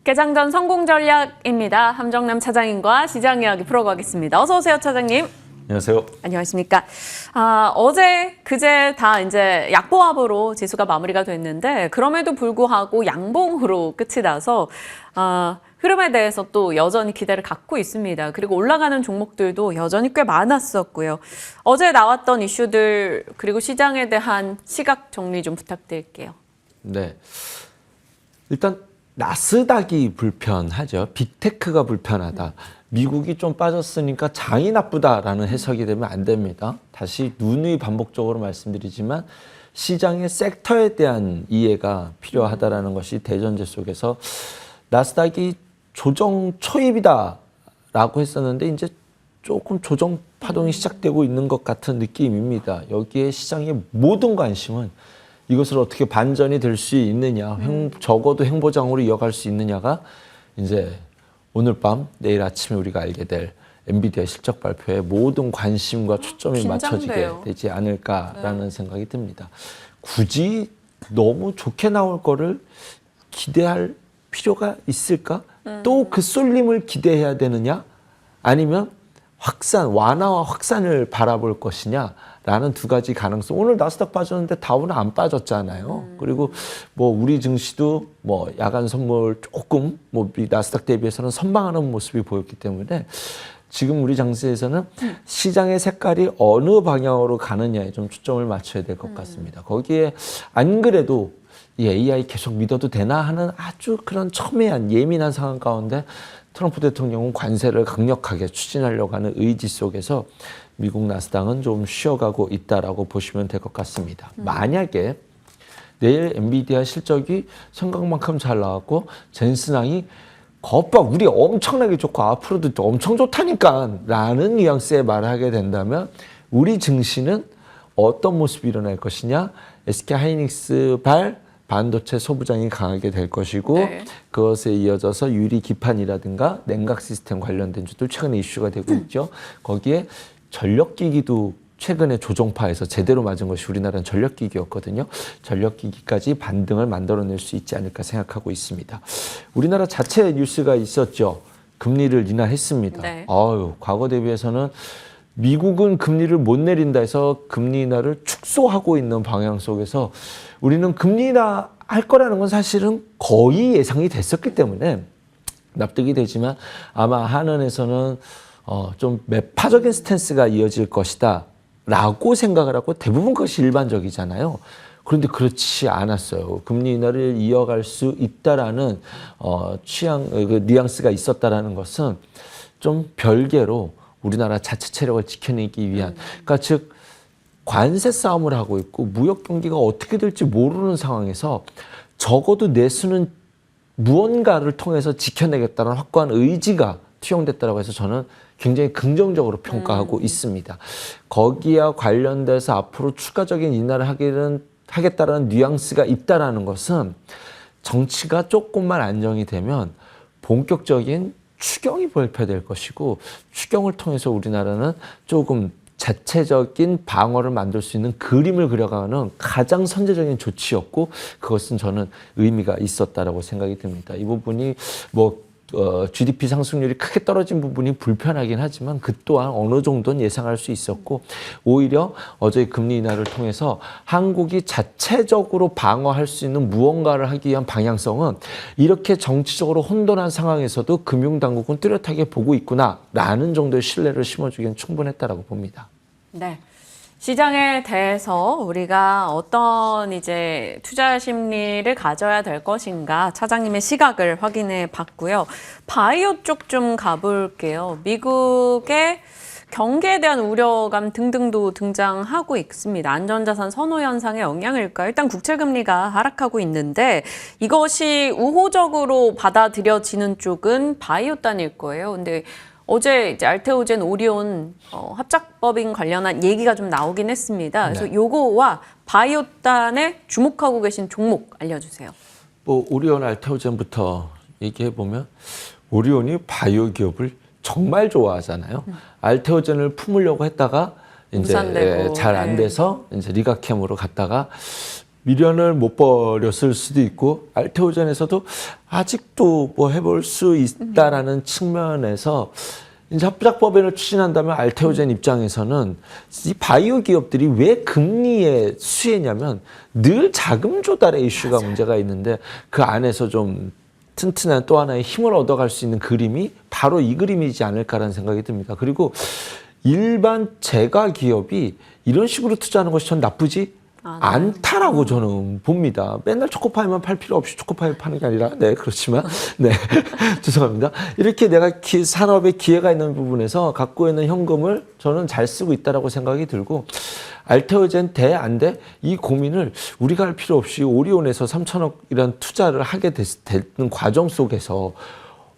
개장 전 성공 전략입니다. 함정남 차장님과 시장 이야기 풀어가겠습니다. 어서 오세요, 차장님. 안녕하세요. 안녕하십니까. 어제, 그제 다 이제 약보합으로 지수가 마무리가 됐는데 그럼에도 불구하고 양봉으로 끝이 나서 흐름에 대해서 또 여전히 기대를 갖고 있습니다. 그리고 올라가는 종목들도 여전히 꽤 많았었고요. 어제 나왔던 이슈들 그리고 시장에 대한 시각 정리 좀 부탁드릴게요. 네. 일단 나스닥이 불편하죠. 빅테크가 불편하다. 미국이 좀 빠졌으니까 장이 나쁘다라는 해석이 되면 안 됩니다. 다시 누누이 반복적으로 말씀드리지만 시장의 섹터에 대한 이해가 필요하다라는 것이 대전제 속에서 나스닥이 조정 초입이다라고 했었는데 이제 조금 조정 파동이 시작되고 있는 것 같은 느낌입니다. 여기에 시장의 모든 관심은 이것을 어떻게 반전이 될 수 있느냐, 적어도 행보장으로 이어갈 수 있느냐가 이제 오늘 밤, 내일 아침에 우리가 알게 될 엔비디아 실적 발표에 모든 관심과 초점이 맞춰지게 되지 않을까라는 생각이 듭니다. 굳이 너무 좋게 나올 거를 기대할 필요가 있을까? 또 그 쏠림을 기대해야 되느냐? 아니면 완화와 확산을 바라볼 것이냐? 라는 두 가지 가능성. 오늘 나스닥 빠졌는데 다우는 안 빠졌잖아요. 그리고 뭐 우리 증시도 뭐 야간 선물 조금 뭐 나스닥 대비해서는 선방하는 모습이 보였기 때문에 지금 우리 장세에서는 시장의 색깔이 어느 방향으로 가느냐에 좀 초점을 맞춰야 될 것 같습니다. 거기에 안 그래도 이 AI 계속 믿어도 되나 하는 아주 그런 첨예한 예민한 상황 가운데 트럼프 대통령은 관세를 강력하게 추진하려고 하는 의지 속에서 미국 나스닥은 좀 쉬어가고 있다라고 보시면 될 것 같습니다. 만약에 내일 엔비디아 실적이 생각만큼 잘 나왔고 젠슨항이 겉박 우리 엄청나게 좋고 앞으로도 엄청 좋다니까 라는 뉘앙스의 말을 하게 된다면 우리 증시는 어떤 모습이 일어날 것이냐. SK 하이닉스 반도체 소부장이 강하게 될 것이고 네. 그것에 이어져서 유리 기판이라든가 냉각 시스템 관련된 주들 최근에 이슈가 되고 있죠. 거기에 전력기기도 최근에 조종파에서 제대로 맞은 것이 우리나라는 전력기기였거든요. 전력기기까지 반등을 만들어낼 수 있지 않을까 생각하고 있습니다. 우리나라 자체 뉴스가 있었죠. 금리를 인하했습니다. 네. 과거 대비해서는 미국은 금리를 못 내린다 해서 금리 인하를 축소하고 있는 방향 속에서 우리는 금리 인하 할 거라는 건 사실은 거의 예상이 됐었기 때문에 납득이 되지만 아마 한은에서는 좀 매파적인 스탠스가 이어질 것이다 라고 생각을 하고 대부분 그것이 일반적이잖아요. 그런데 그렇지 않았어요. 금리 인하를 이어갈 수 있다라는 뉘앙스가 있었다라는 것은 좀 별개로 우리나라 자체 체력을 지켜내기 위한 그러니까 즉 관세 싸움을 하고 있고 무역 경기가 어떻게 될지 모르는 상황에서 적어도 내수는 무언가를 통해서 지켜내겠다는 확고한 의지가 투영됐다고 해서 저는 굉장히 긍정적으로 평가하고 있습니다. 거기와 관련돼서 앞으로 추가적인 인하를 하겠다라는 뉘앙스가 있다라는 것은 정치가 조금만 안정이 되면 본격적인 추경이 발표될 것이고 추경을 통해서 우리나라는 조금 자체적인 방어를 만들 수 있는 그림을 그려가는 가장 선제적인 조치였고 그것은 저는 의미가 있었다라고 생각이 듭니다. 이 부분이 GDP 상승률이 크게 떨어진 부분이 불편하긴 하지만 그 또한 어느 정도는 예상할 수 있었고 오히려 어제의 금리 인하를 통해서 한국이 자체적으로 방어할 수 있는 무언가를 하기 위한 방향성은 이렇게 정치적으로 혼돈한 상황에서도 금융당국은 뚜렷하게 보고 있구나라는 정도의 신뢰를 심어주기엔 충분했다라고 봅니다. 네. 시장에 대해서 우리가 어떤 이제 투자 심리를 가져야 될 것인가 차장님의 시각을 확인해 봤고요. 바이오 쪽 좀 가볼게요. 미국의 경기에 대한 우려감 등등도 등장하고 있습니다. 안전자산 선호 현상의 영향일까요? 일단 국채금리가 하락하고 있는데 이것이 우호적으로 받아들여지는 쪽은 바이오단일 거예요. 근데 어제 이제 알테오젠 오리온 합작법인 관련한 얘기가 좀 나오긴 했습니다. 그래서 요거와 바이오단에 주목하고 계신 종목 알려주세요. 오리온 알테오젠부터 얘기해 보면 오리온이 바이오 기업을 정말 좋아하잖아요. 알테오젠을 품으려고 했다가 이제 잘 안 돼서 이제 리가캠으로 갔다가 미련을 못 버렸을 수도 있고 알테오젠에서도 아직도 뭐 해볼 수 있다라는 측면에서 이제 합작법인을 추진한다면 알테오젠 입장에서는 이 바이오 기업들이 왜 금리의 수혜냐면 늘 자금 조달의 이슈가 문제가 있는데 그 안에서 좀 튼튼한 또 하나의 힘을 얻어갈 수 있는 그림이 바로 이 그림이지 않을까라는 생각이 듭니다. 그리고 일반 제가 기업이 이런 식으로 투자하는 것이 전 나쁘지 않다라고 저는 봅니다. 맨날 초코파이만 팔 필요 없이 초코파이 파는 게 아니라, 네, 그렇지만, 네, 죄송합니다. 이렇게 내가 산업에 기회가 있는 부분에서 갖고 있는 현금을 저는 잘 쓰고 있다라고 생각이 들고, 알테오젠 돼, 안 돼? 이 고민을 우리가 할 필요 없이 오리온에서 3천억이라는 투자를 하게 되는 과정 속에서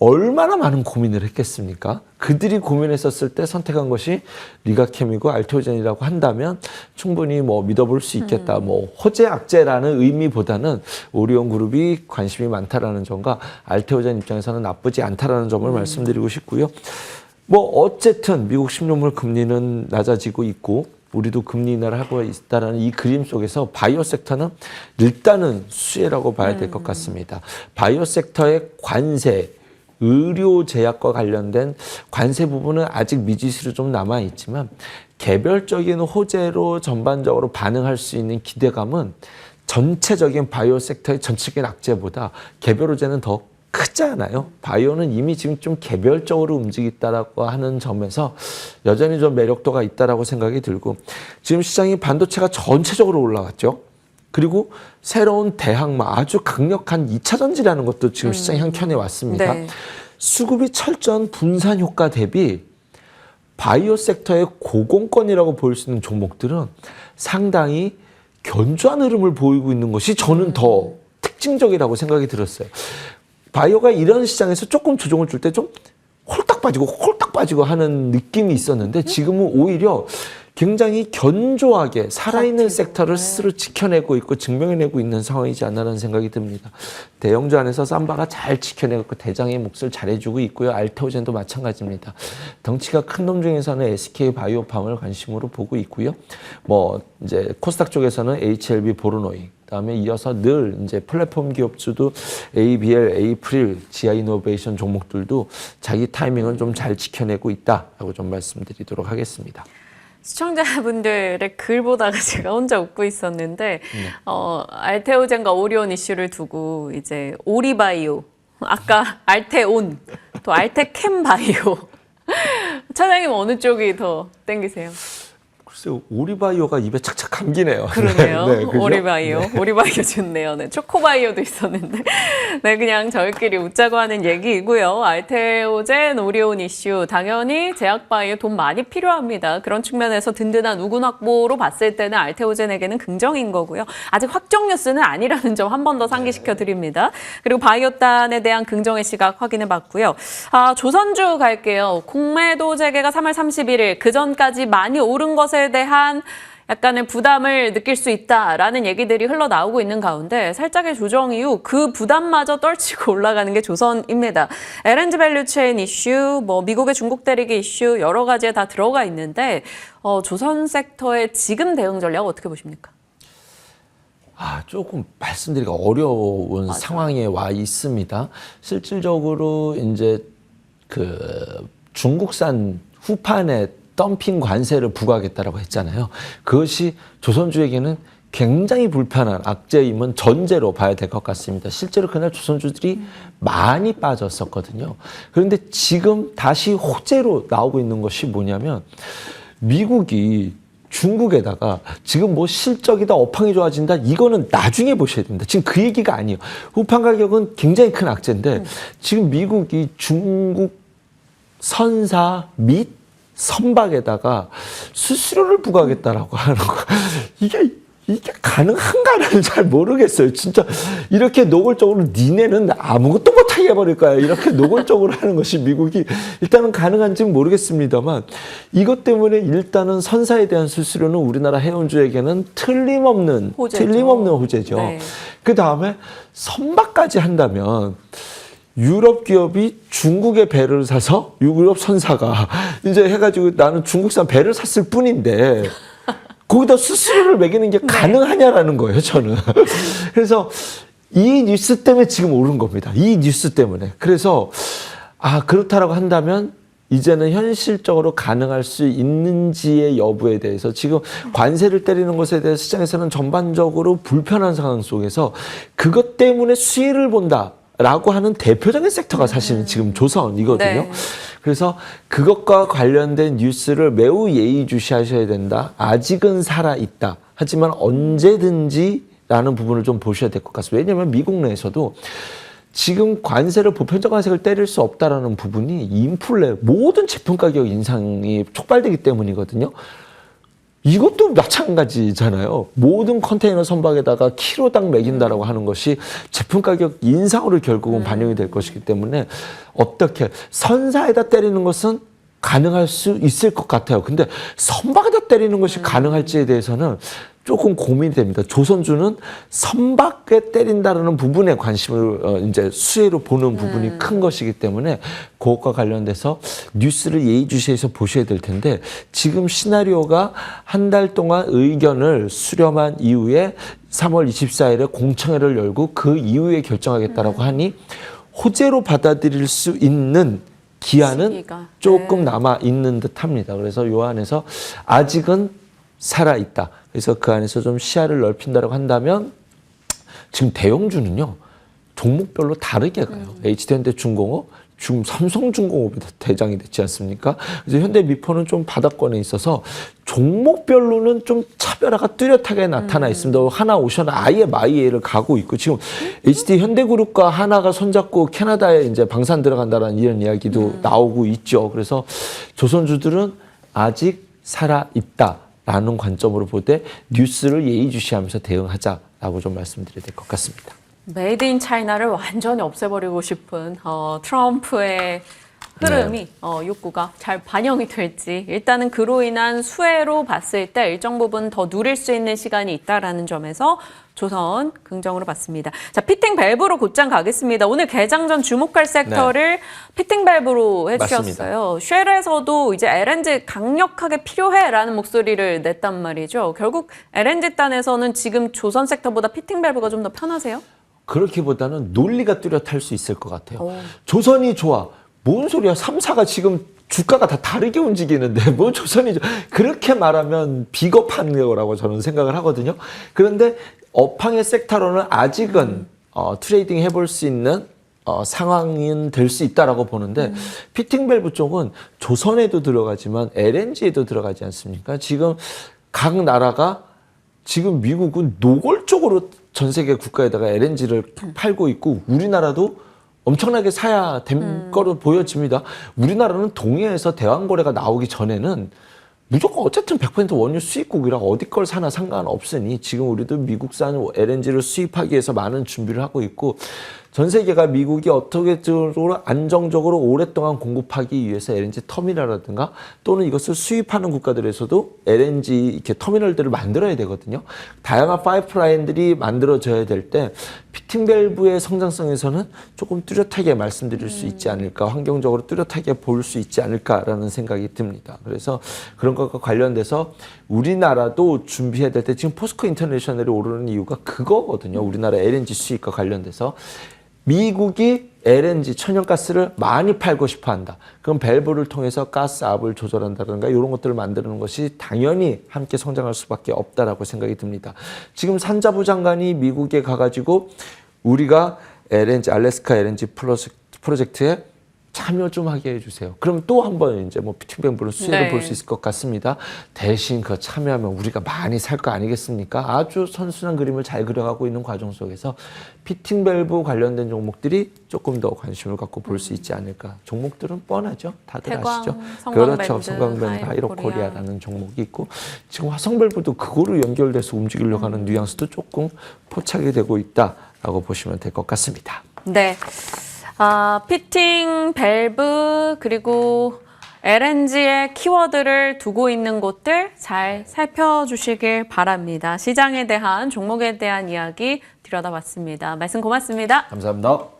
얼마나 많은 고민을 했겠습니까? 그들이 고민했었을 때 선택한 것이 리가켐이고 알테오젠이라고 한다면 충분히 뭐 믿어볼 수 있겠다. 뭐 호재 악재라는 의미보다는 오리온 그룹이 관심이 많다라는 점과 알테오젠 입장에서는 나쁘지 않다라는 점을 말씀드리고 싶고요. 뭐 어쨌든 미국 10년물 금리는 낮아지고 있고 우리도 금리 인하를 하고 있다는 이 그림 속에서 바이오 섹터는 일단은 수혜라고 봐야 될 것 같습니다. 바이오 섹터의 관세, 의료 제약과 관련된 관세 부분은 아직 미지수로 좀 남아 있지만 개별적인 호재로 전반적으로 반응할 수 있는 기대감은 전체적인 바이오 섹터의 전체적인 악재보다 개별 호재는 더 크잖아요. 바이오는 이미 지금 좀 개별적으로 움직이다라고 하는 점에서 여전히 좀 매력도가 있다라고 생각이 들고 지금 시장이 반도체가 전체적으로 올라갔죠. 그리고 새로운 대항마 아주 강력한 2차 전지라는 것도 지금 시장에 한 켠에 왔습니다. 네. 수급이 철저한 분산 효과 대비 바이오 섹터의 고공권이라고 보일 수 있는 종목들은 상당히 견조한 흐름을 보이고 있는 것이 저는 더 특징적이라고 생각이 들었어요. 바이오가 이런 시장에서 조금 조정을 줄 때 좀 홀딱 빠지고 하는 느낌이 있었는데 지금은 오히려 굉장히 견조하게 살아있는 섹터를 스스로 지켜내고 있고 증명해내고 있는 상황이지 않나라는 생각이 듭니다. 대형주 안에서 삼바가 잘 지켜내고 대장의 몫을 잘해주고 있고요. 알테오젠도 마찬가지입니다. 덩치가 큰 놈 중에서는 SK 바이오팜을 관심으로 보고 있고요. 뭐 이제 코스닥 쪽에서는 HLB 보르노이 그다음에 이어서 늘 이제 플랫폼 기업주도 ABL, 에이프릴, 지아이노베이션 종목들도 자기 타이밍은 좀 잘 지켜내고 있다라고 좀 말씀드리도록 하겠습니다. 시청자분들의 글 보다가 제가 혼자 웃고 있었는데 알테오젠과 오리온 이슈를 두고 이제 오리바이오, 아까 알테온, 또 알테캠바이오 차장님 어느 쪽이 더 땡기세요? 글쎄요, 오리바이오가 입에 착착 감기네요. 그러네요. 네, 그죠? 오리바이오. 네. 오리바이오 좋네요. 네, 초코바이오도 있었는데. 네, 그냥 저희끼리 웃자고 하는 얘기이고요. 알테오젠, 오리온 이슈. 당연히 제약바이오 돈 많이 필요합니다. 그런 측면에서 든든한 우군 확보로 봤을 때는 알테오젠에게는 긍정인 거고요. 아직 확정 뉴스는 아니라는 점 한 번 더 상기시켜 드립니다. 그리고 바이오단에 대한 긍정의 시각 확인해 봤고요. 조선주 갈게요. 공매도 재개가 3월 31일. 그 전까지 많이 오른 것에 대한 약간의 부담을 느낄 수 있다라는 얘기들이 흘러나오고 있는 가운데 살짝의 조정 이후 그 부담마저 떨치고 올라가는 게 조선입니다. LNG 밸류체인 이슈, 뭐 미국의 중국 대리기 이슈 여러 가지에 다 들어가 있는데 조선 섹터의 지금 대응 전략 어떻게 보십니까? 조금 말씀드리기가 어려운 상황에 와 있습니다. 실질적으로 이제 그 중국산 후판에 덤핑 관세를 부과하겠다라고 했잖아요. 그것이 조선주에게는 굉장히 불편한 악재임은 전제로 봐야 될 것 같습니다. 실제로 그날 조선주들이 많이 빠졌었거든요. 그런데 지금 다시 호재로 나오고 있는 것이 뭐냐면 미국이 중국에다가 지금 뭐 실적이다 업황이 좋아진다 이거는 나중에 보셔야 됩니다. 지금 그 얘기가 아니에요. 후판 가격은 굉장히 큰 악재인데 지금 미국이 중국 선사 및 선박에다가 수수료를 부과하겠다라고 하는 거 이게 가능한가를 잘 모르겠어요. 진짜 이렇게 노골적으로 니네는 아무것도 못하게 해버릴 거야. 이렇게 노골적으로 하는 것이 미국이 일단은 가능한지는 모르겠습니다만 이것 때문에 일단은 선사에 대한 수수료는 우리나라 해운주에게는 틀림없는 호재죠. 네. 그 다음에 선박까지 한다면 유럽 기업이 중국의 배를 사서 유럽 선사가 이제 해가지고 나는 중국산 배를 샀을 뿐인데 거기다 수수료를 매기는 게 가능하냐라는 거예요, 저는. 그래서 이 뉴스 때문에 지금 오른 겁니다. 이 뉴스 때문에. 그래서 그렇다라고 한다면 이제는 현실적으로 가능할 수 있는지의 여부에 대해서 지금 관세를 때리는 것에 대해서 시장에서는 전반적으로 불편한 상황 속에서 그것 때문에 수혜를 본다라고 하는 대표적인 섹터가 사실은 지금 조선이거든요. 네. 그래서 그것과 관련된 뉴스를 매우 예의주시하셔야 된다. 아직은 살아있다. 하지만 언제든지라는 부분을 좀 보셔야 될 것 같습니다. 왜냐하면 미국 내에서도 지금 관세를 보편적 관세를 때릴 수 없다라는 부분이 인플레 모든 제품 가격 인상이 촉발되기 때문이거든요. 이것도 마찬가지잖아요. 모든 컨테이너 선박에다가 키로당 매긴다라고 하는 것이 제품 가격 인상으로 결국은 반영이 될 것이기 때문에 어떻게 선사에다 때리는 것은 가능할 수 있을 것 같아요. 근데 선박에다 때리는 것이 가능할지에 대해서는 조금 고민이 됩니다. 조선주는 선박에 때린다는 부분에 관심을 이제 수혜로 보는 부분이 큰 것이기 때문에 그것과 관련돼서 뉴스를 예의주시해서 보셔야 될 텐데 지금 시나리오가 한 달 동안 의견을 수렴한 이후에 3월 24일에 공청회를 열고 그 이후에 결정하겠다라고 하니 호재로 받아들일 수 있는 기한은 시기가. 조금 남아 있는 듯합니다. 그래서 요 안에서 아직은 살아 있다. 그래서 그 안에서 좀 시야를 넓힌다고 한다면 지금 대형주는요 종목별로 다르게 가요. HD현대중공업, 삼성중공업이 대장이 됐지 않습니까? 그래서 현대미포는 좀 바닥권에 있어서 종목별로는 좀 차별화가 뚜렷하게 나타나 있습니다. 하나오션 아예 마이에를 가고 있고 지금 HD현대그룹과 하나가 손잡고 캐나다에 이제 방산 들어간다라는 이런 이야기도 나오고 있죠. 그래서 조선주들은 아직 살아 있다. 라는 관점으로 보되 뉴스를 예의주시하면서 대응하자라고 좀 말씀드려야 될 것 같습니다. 메이드 인 차이나를 완전히 없애버리고 싶은 트럼프의 흐름이 욕구가 잘 반영이 될지 일단은 그로 인한 수혜로 봤을 때 일정 부분 더 누릴 수 있는 시간이 있다라는 점에서 조선 긍정으로 봤습니다. 자, 피팅 밸브로 곧장 가겠습니다. 오늘 개장 전 주목할 섹터를 피팅 밸브로 해주셨어요. 쉘에서도 이제 LNG 강력하게 필요해라는 목소리를 냈단 말이죠. 결국 LNG 단에서는 지금 조선 섹터보다 피팅 밸브가 좀 더 편하세요? 그렇기보다는 논리가 뚜렷할 수 있을 것 같아요. 조선이 좋아. 뭔 소리야. 3사가 지금 주가가 다 다르게 움직이는데 뭐 조선이 그렇게 말하면 비겁한 거라고 저는 생각을 하거든요. 그런데 업황의 섹터로는 아직은 트레이딩 해볼 수 있는 상황은 될 수 있다라고 보는데 피팅 밸브 쪽은 조선에도 들어가지만 LNG에도 들어가지 않습니까? 지금 각 나라가 지금 미국은 노골적으로 전 세계 국가에다가 LNG를 팔고 있고 우리나라도 엄청나게 사야 된 거로 보여집니다. 우리나라는 동해에서 대왕거래가 나오기 전에는 무조건 어쨌든 100% 원유 수입국이라 어디 걸 사나 상관없으니 지금 우리도 미국산 LNG를 수입하기 위해서 많은 준비를 하고 있고 전 세계가 미국이 어떻게 안정적으로 오랫동안 공급하기 위해서 LNG 터미널이라든가 또는 이것을 수입하는 국가들에서도 LNG 이렇게 터미널들을 만들어야 되거든요. 다양한 파이프라인들이 만들어져야 될 때 피팅 밸브의 성장성에서는 조금 뚜렷하게 말씀드릴 수 있지 않을까, 환경적으로 뚜렷하게 볼 수 있지 않을까라는 생각이 듭니다. 그래서 그런 것과 관련돼서 우리나라도 준비해야 될 때 지금 포스코 인터내셔널이 오르는 이유가 그거거든요. 우리나라 LNG 수입과 관련돼서 미국이 LNG 천연가스를 많이 팔고 싶어 한다. 그럼 밸브를 통해서 가스 압을 조절한다든가 이런 것들을 만드는 것이 당연히 함께 성장할 수밖에 없다라고 생각이 듭니다. 지금 산자부 장관이 미국에 가가지고 우리가 LNG 알래스카 LNG 프로젝트에 참여 좀 하게 해주세요. 그럼 또 한 번 이제 뭐 피팅 밸브로 수혜를 볼 수 있을 것 같습니다. 대신 그 참여하면 우리가 많이 살 거 아니겠습니까? 아주 선순환 그림을 잘 그려가고 있는 과정 속에서 피팅 밸브 관련된 종목들이 조금 더 관심을 갖고 볼 수 있지 않을까. 종목들은 뻔하죠. 다들 아시죠? 그렇죠. 성광밴드, 하이로코리아라는 종목이 있고 지금 화성밸브도 그거로 연결돼서 움직이려고 하는 뉘앙스도 조금 포착이 되고 있다라고 보시면 될 것 같습니다. 네. 피팅, 밸브, 그리고 LNG의 키워드를 두고 있는 곳들 잘 살펴주시길 바랍니다. 시장에 대한, 종목에 대한 이야기 들여다봤습니다. 말씀 고맙습니다. 감사합니다.